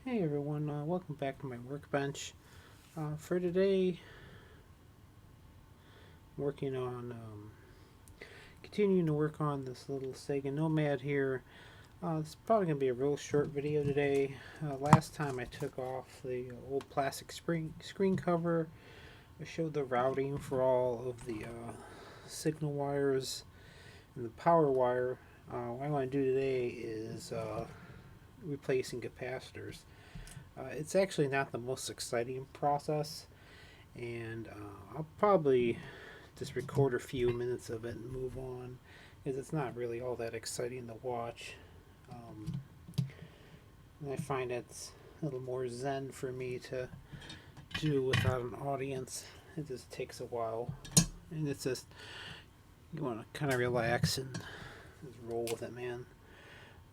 Hey everyone, welcome back to my workbench. For today, working on continuing to work on this little Sega Nomad here. It's probably going to be a real short video today. Last time I took off the old plastic screen cover. I showed the routing for all of the signal wires and the power wire. What I want to do today is replacing capacitors. It's actually not the most exciting process, and I'll probably just record a few minutes of it and move on because it's not really all that exciting to watch. And I find it's a little more zen for me to do without an audience. It just takes a while, and it's just you want to kind of relax and just roll with it, man.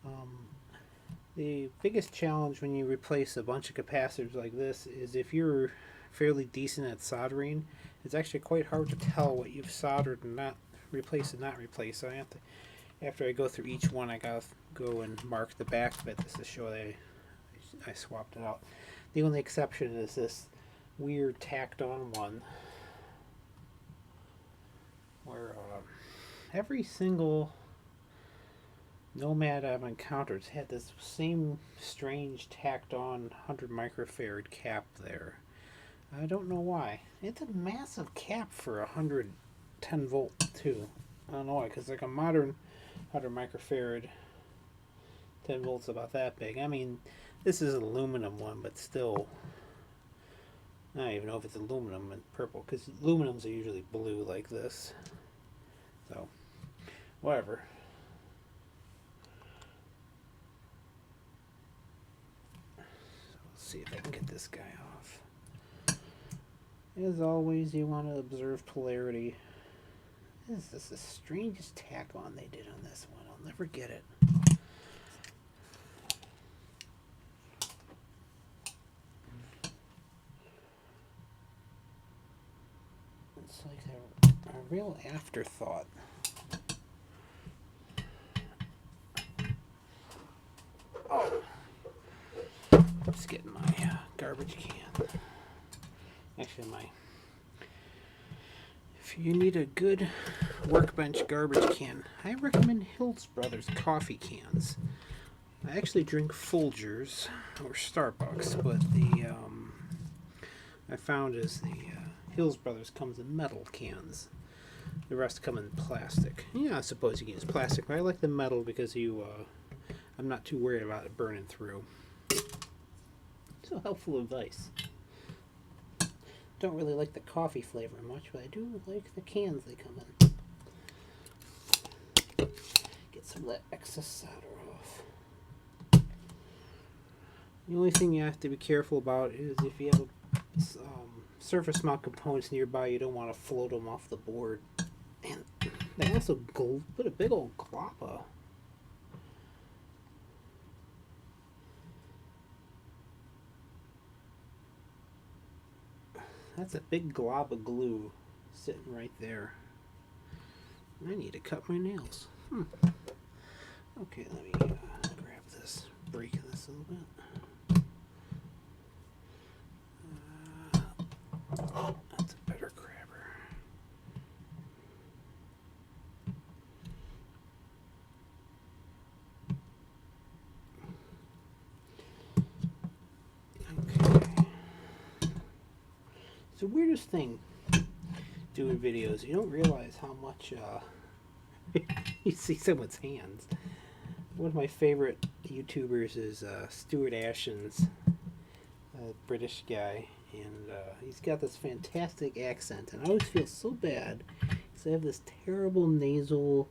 Um, The biggest challenge when you replace a bunch of capacitors like this is if you're fairly decent at soldering, it's actually quite hard to tell what you've soldered and not replace and not replace. So I have to, after I go through each one, I gotta go and mark the back of it just to show that I swapped it out. The only exception is this weird tacked on one where every single Nomad I've encountered had this same strange tacked on 100 microfarad cap there. I don't know why. It's a massive cap for a 110 volt too. I don't know why, because like a modern 100 microfarad 10 volts about that big. I mean, this is an aluminum one, but still, I don't even know if it's aluminum and purple, because aluminums are usually blue like this. So, whatever. See if I can get this guy off. As always, you want to observe polarity. This is the strangest tack on they did on this one. I'll never get it. It's like a real afterthought. Oh! Just getting my garbage can. Actually, if you need a good workbench garbage can, I recommend Hills Brothers coffee cans. I actually drink Folgers or Starbucks, but the I found is the Hills Brothers comes in metal cans. The rest come in plastic. Yeah, I suppose you can use plastic, but I like the metal because I'm not too worried about it burning through. So helpful advice. Don't really like the coffee flavor much, but I do like the cans they come in. Get some of that excess solder off. The only thing you have to be careful about is if you have surface mount components nearby, you don't want to float them off the board. And they also put a big old gloppa. That's a big glob of glue sitting right there. I need to cut my nails. Okay, let me grab this, break this a little bit. That's a better grabber. Okay. It's the weirdest thing doing videos. You don't realize how much you see someone's hands. One of my favorite YouTubers is Stuart Ashen's, a British guy, and he's got this fantastic accent, and I always feel so bad because I have this terrible nasal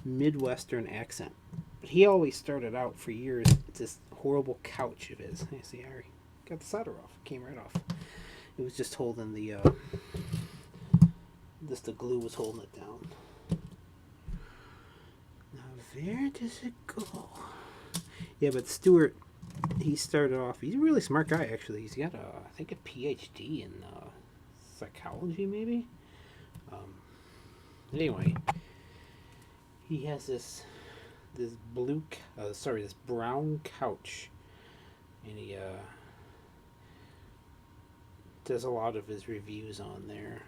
Midwestern accent. But he always started out for years with this horrible couch of his. You see, I got the solder off. It came right off. It was just holding the just the glue was holding it down. Now where does it go? Yeah, but Stuart, he started off. He's a really smart guy, actually. He's got I think a PhD in psychology, maybe. Anyway, he has this brown couch and he does a lot of his reviews on there.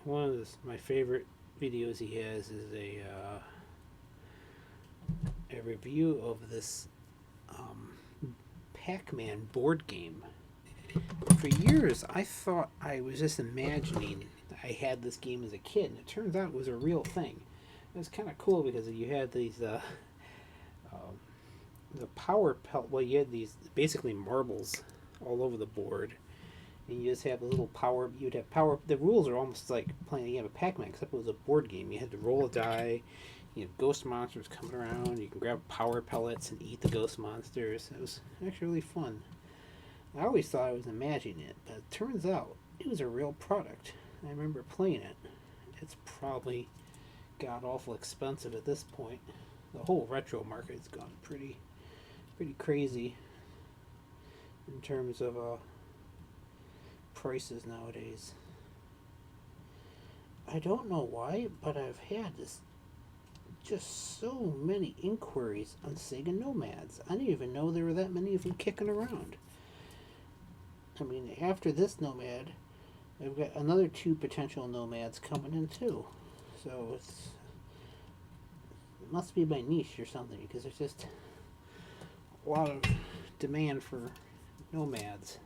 One of my favorite videos he has is a review of this Pac-Man board game. For years, I thought I was just imagining I had this game as a kid, and it turns out it was a real thing. It was kind of cool because you had these the power pellet. Well, you had these basically marbles all over the board, and you just have a little power. You'd have power. The rules are almost like playing a game of Pac-Man, except it was a board game. You had to roll a die. You have ghost monsters coming around. You can grab power pellets and eat the ghost monsters. It was actually really fun. I always thought I was imagining it, but it turns out it was a real product. I remember playing it. It's probably god awful expensive at this point. The whole retro market's gone pretty crazy in terms of prices nowadays. I don't know why, but I've had just so many inquiries on Sega Nomads. I didn't even know there were that many of them kicking around. I mean, after this Nomad, I've got another 2 potential Nomads coming in too. So it must be my niche or something, because there's just a lot of demand for Nomads.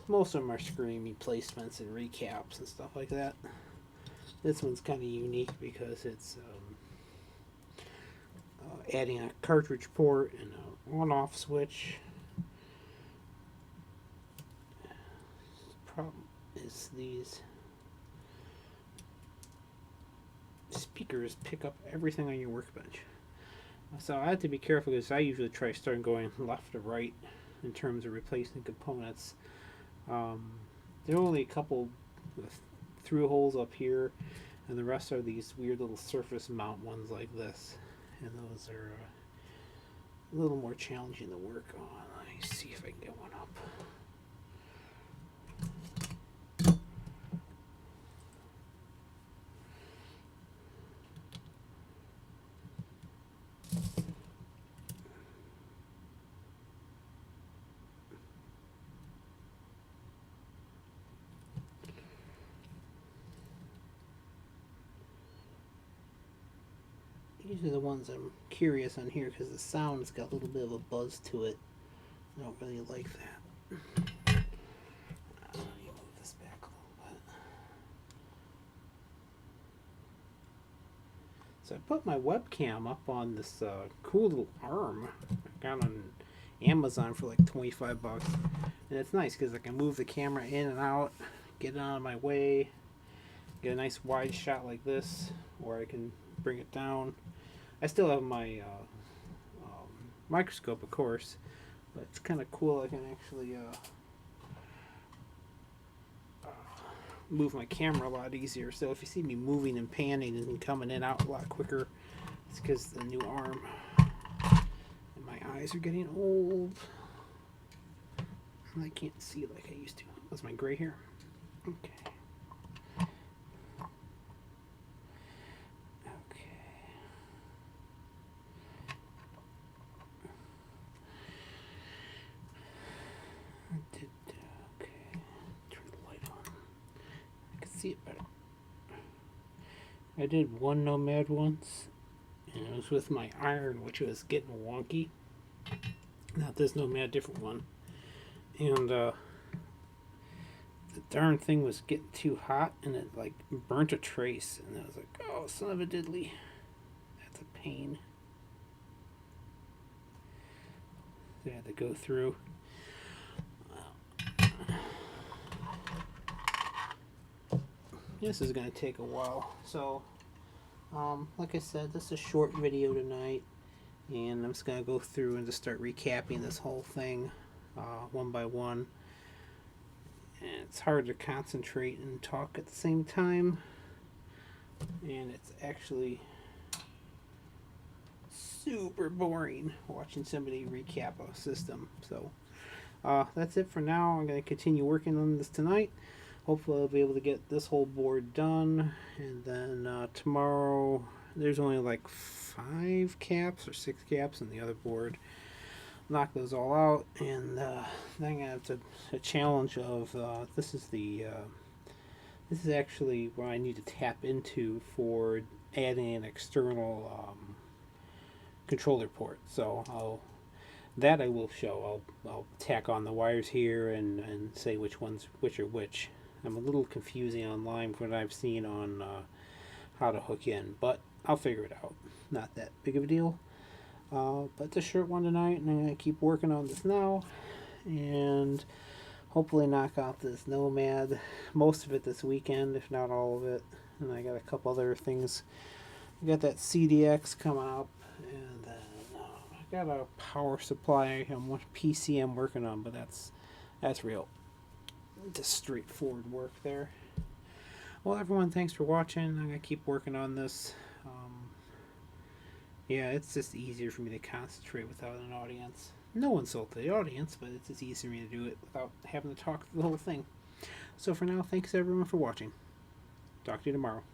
Most of them are screen replacements and recaps and stuff like that. This one's kind of unique because it's adding a cartridge port and a on-off switch. Problem is these speakers pick up everything on your Workbench. So I have to be careful because I usually try starting going left to right in terms of replacing components. There are only a couple through holes up here, and the rest are these weird little surface mount ones like this, and those are a little more challenging to work on. Let me see if I can get one up. These are the ones I'm curious on here because the sound's got a little bit of a buzz to it. I don't really like that. Let me move this back a little bit. So I put my webcam up on this cool little arm I got on Amazon for like 25 bucks. And it's nice because I can move the camera in and out, get it out of my way, get a nice wide shot like this, or I can bring it down. I still have my microscope, of course, but it's kind of cool. I can actually move my camera a lot easier. So if you see me moving and panning and coming in and out a lot quicker, it's because the new arm. And my eyes are getting old. And I can't see like I used to. That's my gray hair. Okay. It better. I did one Nomad once, and it was with my iron, which was getting wonky. Not this Nomad, different one. And the darn thing was getting too hot, and it like burnt a trace. And I was like, "Oh, son of a diddly, that's a pain." So I had to go through. This is going to take a while. So, like I said, this is a short video tonight, and I'm just going to go through and just start recapping this whole thing one by one. And it's hard to concentrate and talk at the same time, and it's actually super boring watching somebody recap a system. So, that's it for now. I'm going to continue working on this tonight. Hopefully I'll be able to get this whole board done, and then tomorrow There's only like 5 caps or 6 caps on the other board. Knock those all out, and then I have a challenge of this is actually what I need to tap into for adding an external controller port. So I will show. I'll tack on the wires here and say which ones which are which. I'm a little confusing online from what I've seen on how to hook in, but I'll figure it out. Not that big of a deal. But it's a short one tonight, and I'm going to keep working on this now, and hopefully knock out this Nomad, most of it this weekend, if not all of it. And I got a couple other things. I got that CDX coming up, and then I got a power supply on PC I'm working on, but that's real just straightforward work there. Well, everyone, thanks for watching. I'm going to keep working on this. Yeah, it's just easier for me to concentrate without an audience. No insult to the audience, but it's just easier for me to do it without having to talk the whole thing. So for now, thanks everyone for watching. Talk to you tomorrow.